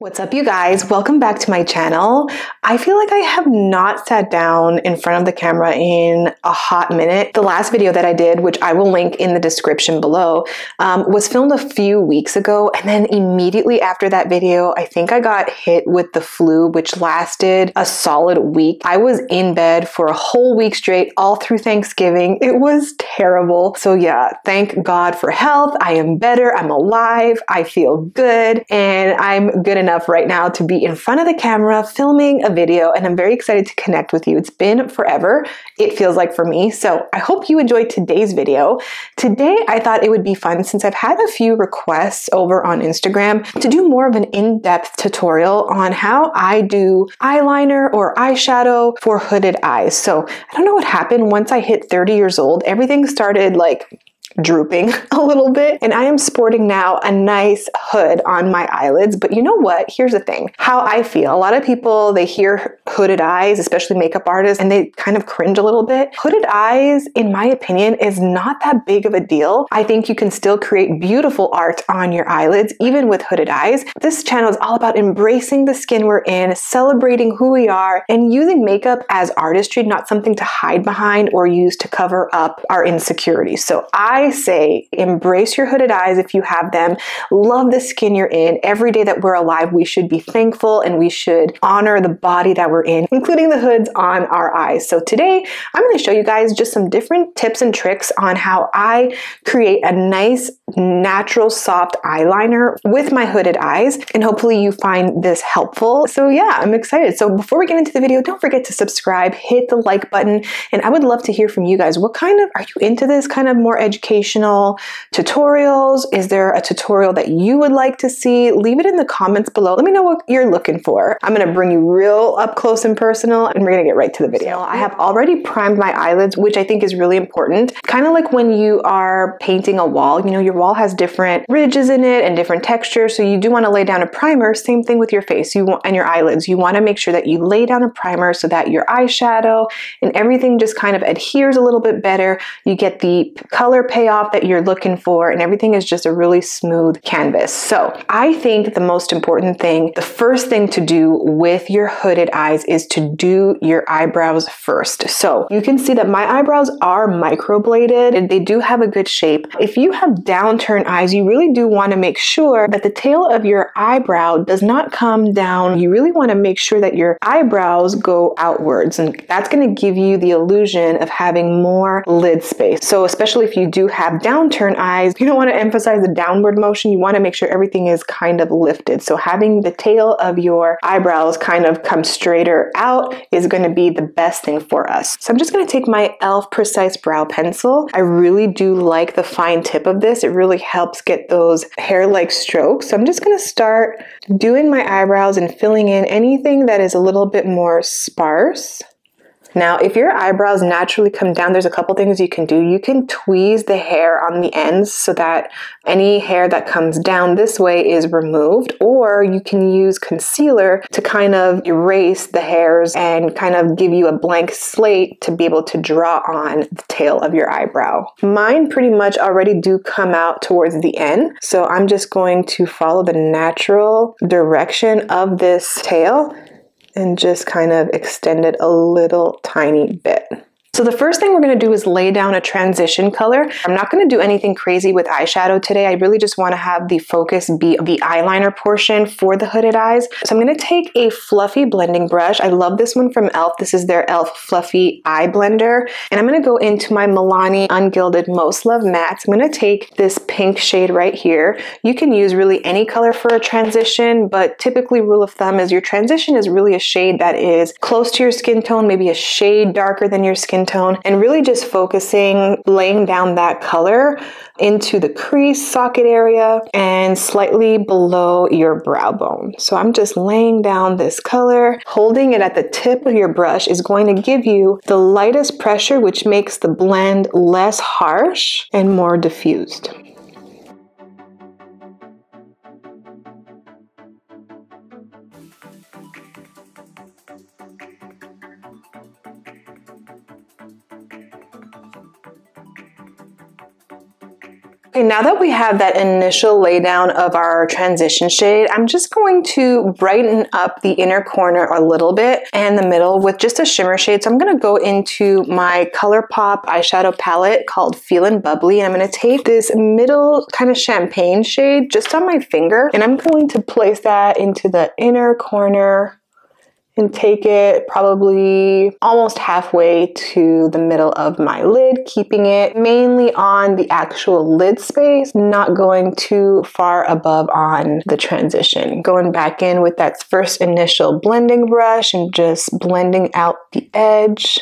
What's up, you guys? Welcome back to my channel. I feel like I have not sat down in front of the camera in a hot minute. The last video that I did, which I will link in the description below, was filmed a few weeks ago. And then immediately after that video, I think I got hit with the flu, which lasted a solid week. I was in bed for a whole week straight, all through Thanksgiving. It was terrible. So yeah, thank God for health. I am better. I'm alive. I feel good. And I'm good enough right now to be in front of the camera filming a video, and I'm very excited to connect with you. It's been forever, it feels like, for me. So I hope you enjoyed today's video. Today I thought it would be fun, since I've had a few requests over on Instagram, to do more of an in-depth tutorial on how I do eyeliner or eyeshadow for hooded eyes. So I don't know what happened once I hit 30 years old. Everything started like drooping a little bit, and I am sporting now a nice hood on my eyelids. But you know what? Here's the thing, how I feel. A lot of people, they hear hooded eyes, especially makeup artists, and they kind of cringe a little bit. Hooded eyes, in my opinion, is not that big of a deal. I think you can still create beautiful art on your eyelids, even with hooded eyes. This channel is all about embracing the skin we're in, celebrating who we are, and using makeup as artistry, not something to hide behind or use to cover up our insecurities. So I say embrace your hooded eyes if you have them. Love the skin you're in. Every day that we're alive, we should be thankful and we should honor the body that we're in, including the hoods on our eyes. So today I'm going to show you guys just some different tips and tricks on how I create a nice, natural, soft eyeliner with my hooded eyes, and hopefully you find this helpful. So yeah, I'm excited. So before we get into the video, don't forget to subscribe, hit the like button, and I would love to hear from you guys. What kind of, are you into this kind of more educational tutorials? Is there a tutorial that you would like to see? Leave it in the comments below. Let me know what you're looking for. I'm going to bring you real up close and personal, and we're going to get right to the video. So I have already primed my eyelids, which I think is really important. Kind of like when you are painting a wall, you know, your wall has different ridges in it and different textures. So you do want to lay down a primer. Same thing with your face and your eyelids. You want to make sure that you lay down a primer so that your eyeshadow and everything just kind of adheres a little bit better. You get the color payoff that you're looking for, and everything is just a really smooth canvas. So I think the most important thing, the first thing to do with your hooded eyes, is to do your eyebrows first. So you can see that my eyebrows are microbladed and they do have a good shape. If you have downturn eyes, you really do want to make sure that the tail of your eyebrow does not come down. You really want to make sure that your eyebrows go outwards, and that's going to give you the illusion of having more lid space. So especially if you do have downturn eyes, you don't want to emphasize the downward motion. You want to make sure everything is kind of lifted. So having the tail of your eyebrows kind of come straighter out is going to be the best thing for us. So I'm just going to take my e.l.f. Precise Brow Pencil. I really do like the fine tip of this. It really helps get those hair-like strokes. So I'm just going to start doing my eyebrows and filling in anything that is a little bit more sparse. Now, if your eyebrows naturally come down, there's a couple things you can do. You can tweeze the hair on the ends so that any hair that comes down this way is removed, or you can use concealer to kind of erase the hairs and kind of give you a blank slate to be able to draw on the tail of your eyebrow. Mine pretty much already do come out towards the end, so I'm just going to follow the natural direction of this tail and just kind of extend it a little tiny bit. So the first thing we're going to do is lay down a transition color. I'm not going to do anything crazy with eyeshadow today. I really just want to have the focus be the eyeliner portion for the hooded eyes. So I'm going to take a fluffy blending brush. I love this one from e.l.f. This is their e.l.f. Fluffy Eye Blender. And I'm going to go into my Milani Ungilded Most Love Mattes. I'm going to take this pink shade right here. You can use really any color for a transition, but typically rule of thumb is your transition is really a shade that is close to your skin tone, maybe a shade darker than your skin tone, and really just focusing, laying down that color into the crease socket area and slightly below your brow bone. So I'm just laying down this color. Holding it at the tip of your brush is going to give you the lightest pressure, which makes the blend less harsh and more diffused. Okay, now that we have that initial laydown of our transition shade, I'm just going to brighten up the inner corner a little bit and the middle with just a shimmer shade. So I'm going to go into my ColourPop eyeshadow palette called Feelin' Bubbly, and I'm going to take this middle kind of champagne shade just on my finger, and I'm going to place that into the inner corner and take it probably almost halfway to the middle of my lid, keeping it mainly on the actual lid space, not going too far above on the transition. Going back in with that first initial blending brush and just blending out the edge.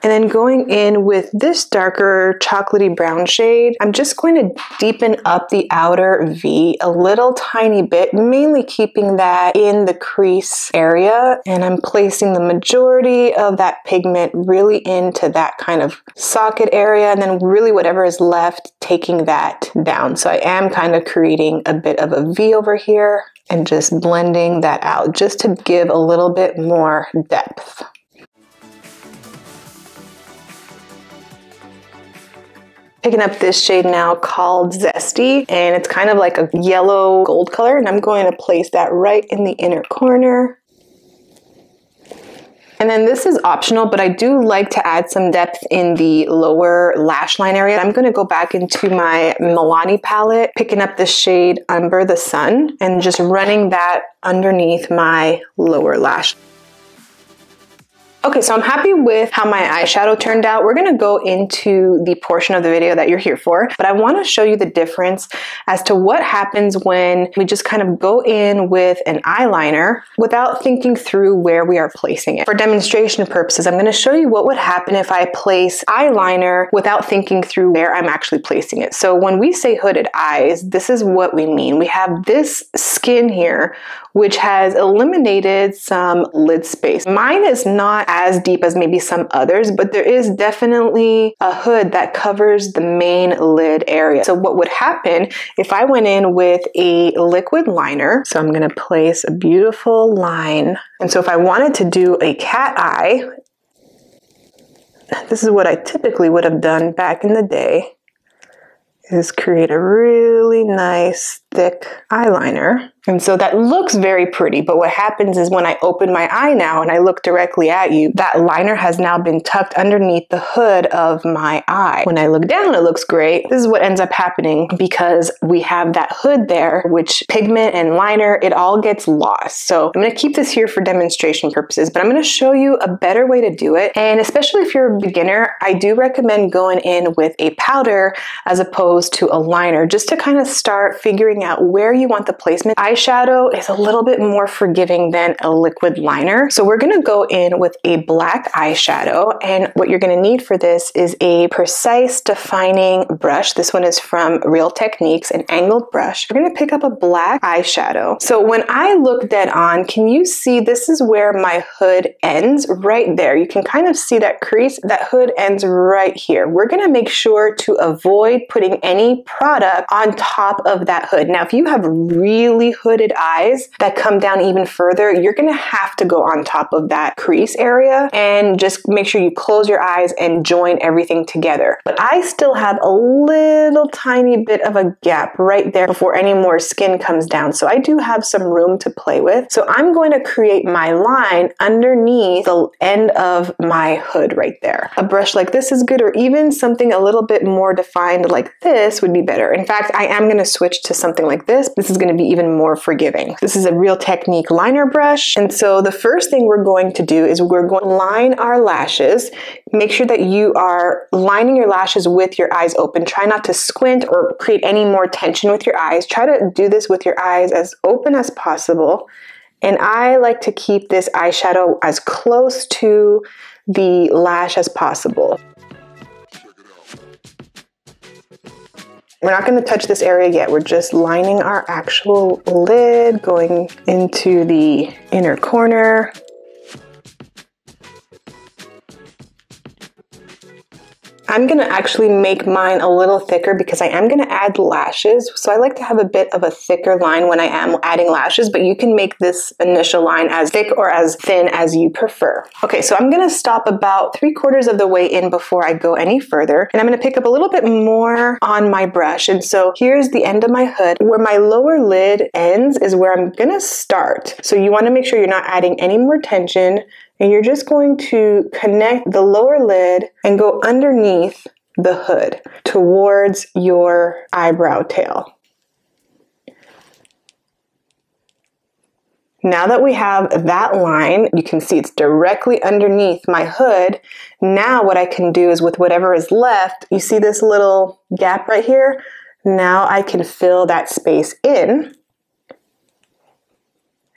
And then going in with this darker chocolatey brown shade, I'm just going to deepen up the outer V a little tiny bit, mainly keeping that in the crease area. And I'm placing the majority of that pigment really into that kind of socket area, and then really whatever is left, taking that down. So I am kind of creating a bit of a V over here and just blending that out just to give a little bit more depth. Picking up this shade now called Zesty, and it's kind of like a yellow gold color, and I'm going to place that right in the inner corner. And then this is optional, but I do like to add some depth in the lower lash line area. I'm going to go back into my Milani palette, picking up the shade Umber the Sun, and just running that underneath my lower lash. Okay, so I'm happy with how my eyeshadow turned out. We're gonna go into the portion of the video that you're here for, but I wanna show you the difference as to what happens when we just kind of go in with an eyeliner without thinking through where we are placing it. For demonstration purposes, I'm gonna show you what would happen if I place eyeliner without thinking through where I'm actually placing it. So when we say hooded eyes, this is what we mean. We have this skin here, which has eliminated some lid space. Mine is not as deep as maybe some others, but there is definitely a hood that covers the main lid area. So what would happen if I went in with a liquid liner? So I'm gonna place a beautiful line. And so if I wanted to do a cat eye, this is what I typically would have done back in the day, is create a really nice thick eyeliner. And so that looks very pretty, but what happens is when I open my eye now and I look directly at you, that liner has now been tucked underneath the hood of my eye. When I look down, it looks great. This is what ends up happening because we have that hood there, which pigment and liner, it all gets lost. So I'm gonna keep this here for demonstration purposes, but I'm gonna show you a better way to do it. And especially if you're a beginner, I do recommend going in with a powder as opposed to a liner, just to kind of start figuring out where you want the placement. Eyeshadow is a little bit more forgiving than a liquid liner. So we're gonna go in with a black eyeshadow, and what you're gonna need for this is a precise defining brush. This one is from Real Techniques, an angled brush. We're gonna pick up a black eyeshadow. So when I look dead on, can you see this is where my hood ends right there? You can kind of see that crease, that hood ends right here. We're gonna make sure to avoid putting any product on top of that hood. Now, if you have really hooded eyes that come down even further, you're gonna have to go on top of that crease area and just make sure you close your eyes and join everything together. But I still have a little tiny bit of a gap right there before any more skin comes down. So I do have some room to play with. So I'm going to create my line underneath the end of my hood right there. A brush like this is good, or even something a little bit more defined like this would be better. In fact, I am gonna switch to something like this. This is gonna be even more forgiving. This is a Real Technique liner brush. And so the first thing we're going to do is we're going to line our lashes. Make sure that you are lining your lashes with your eyes open. Try not to squint or create any more tension with your eyes. Try to do this with your eyes as open as possible. And I like to keep this eyeshadow as close to the lash as possible. We're not going to touch this area yet. We're just lining our actual lid, going into the inner corner. I'm gonna actually make mine a little thicker because I am gonna add lashes. So I like to have a bit of a thicker line when I am adding lashes, but you can make this initial line as thick or as thin as you prefer. Okay, so I'm gonna stop about 3/4 of the way in before I go any further. And I'm gonna pick up a little bit more on my brush. And so here's the end of my hood. Where my lower lid ends is where I'm gonna start. So you wanna make sure you're not adding any more tension, and you're just going to connect the lower lid and go underneath the hood towards your eyebrow tail. Now that we have that line, you can see it's directly underneath my hood. Now what I can do is with whatever is left, you see this little gap right here? Now I can fill that space in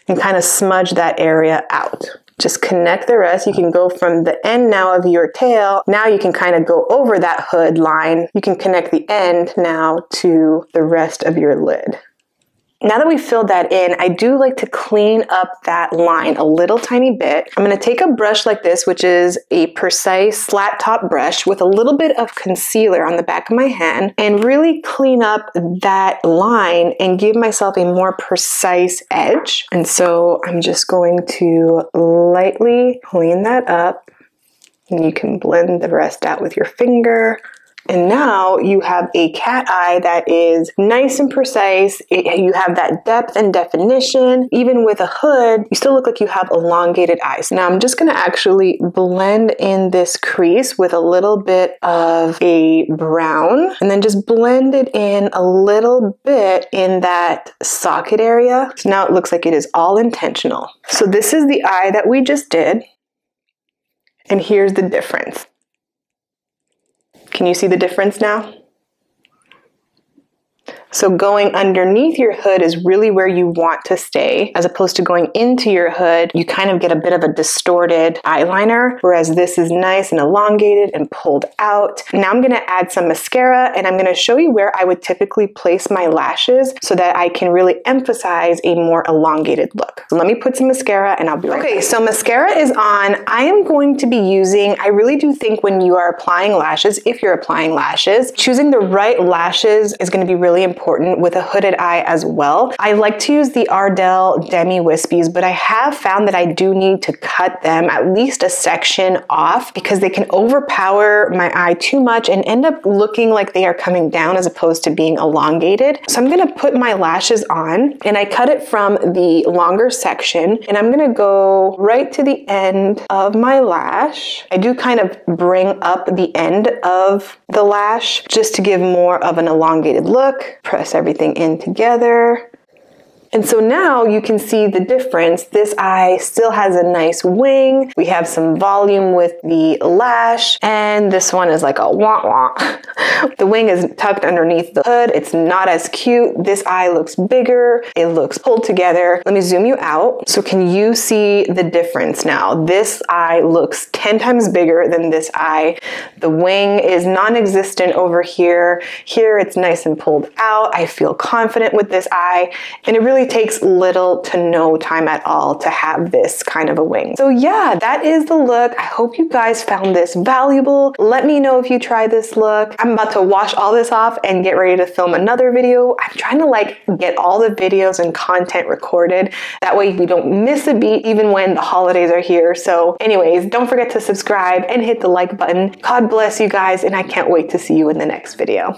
and kind of smudge that area out. Just connect the rest. You can go from the end now of your tail. Now you can kind of go over that hood line. You can connect the end now to the rest of your lid. Now that we've filled that in, I do like to clean up that line a little tiny bit. I'm gonna take a brush like this, which is a precise flat top brush with a little bit of concealer on the back of my hand, and really clean up that line and give myself a more precise edge. And so I'm just going to lightly clean that up, and you can blend the rest out with your finger. And now you have a cat eye that is nice and precise. You have that depth and definition. Even with a hood, you still look like you have elongated eyes. Now I'm just gonna actually blend in this crease with a little bit of a brown, and then just blend it in a little bit in that socket area. So now it looks like it is all intentional. So this is the eye that we just did. And here's the difference. Can you see the difference now? So going underneath your hood is really where you want to stay, as opposed to going into your hood, you kind of get a bit of a distorted eyeliner, whereas this is nice and elongated and pulled out. Now I'm gonna add some mascara, and I'm gonna show you where I would typically place my lashes so that I can really emphasize a more elongated look. So let me put some mascara and I'll be right back. Okay, so mascara is on. I am going to be using, I really do think when you are applying lashes, if you're applying lashes, choosing the right lashes is gonna be really important with a hooded eye as well. I like to use the Ardell Demi Wispies, but I have found that I do need to cut them at least a section off because they can overpower my eye too much and end up looking like they are coming down as opposed to being elongated. So I'm gonna put my lashes on, and I cut it from the longer section, and I'm gonna go right to the end of my lash. I do kind of bring up the end of the lash just to give more of an elongated look. Press everything in together. And so now you can see the difference. This eye still has a nice wing. We have some volume with the lash, and this one is like a wah-wah. The wing is tucked underneath the hood. It's not as cute. This eye looks bigger. It looks pulled together. Let me zoom you out. So can you see the difference now? This eye looks 10 times bigger than this eye. The wing is non-existent over here. Here it's nice and pulled out. I feel confident with this eye, and it really takes little to no time at all to have this kind of a wing. So yeah, that is the look. I hope you guys found this valuable. Let me know if you try this look. I'm about to wash all this off and get ready to film another video. I'm trying to like get all the videos and content recorded. That way we don't miss a beat even when the holidays are here. So anyways, don't forget to subscribe and hit the like button. God bless you guys, and I can't wait to see you in the next video.